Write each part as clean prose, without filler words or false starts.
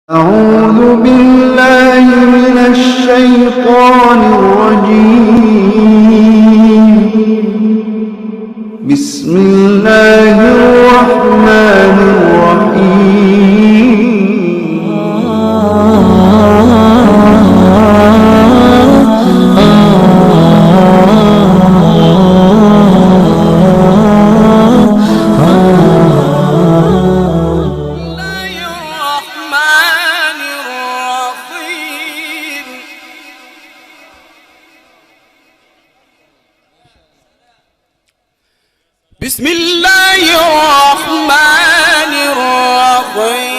أعوذ بالله من الشيطان الرجيم. بسم الله الرحمن الرحيم. بسم الله الرحمن الرحيم.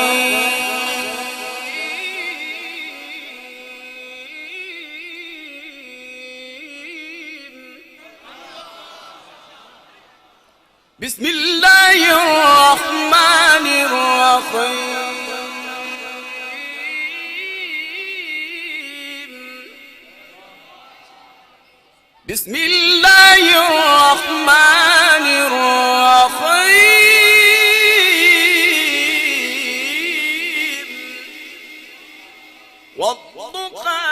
بسم الله الرحمن الرحيم. بسم الله الرحمن الرحيم. والضحى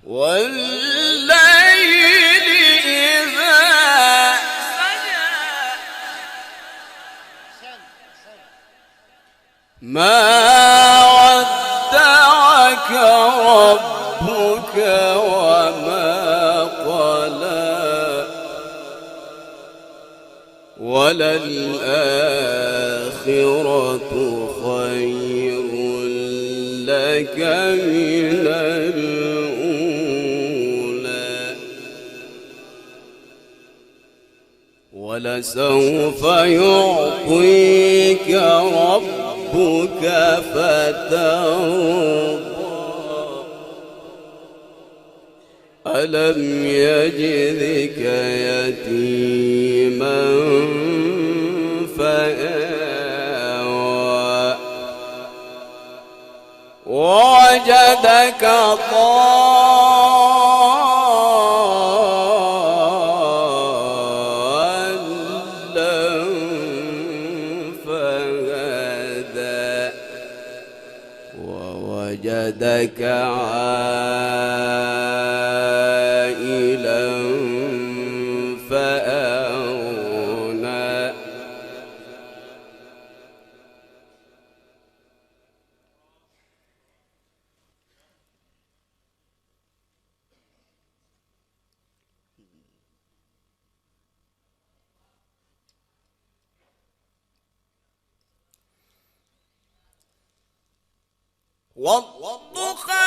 والليل إذا سجى ما ودعك ربك وما قلى وللآخرة خير لك من الأولى ولسوف يعطيك ربك فترضى ألم يجدك يتيما فآوى ووجدك ضالا فهدى ووجدك عائلا فأغنى والضحى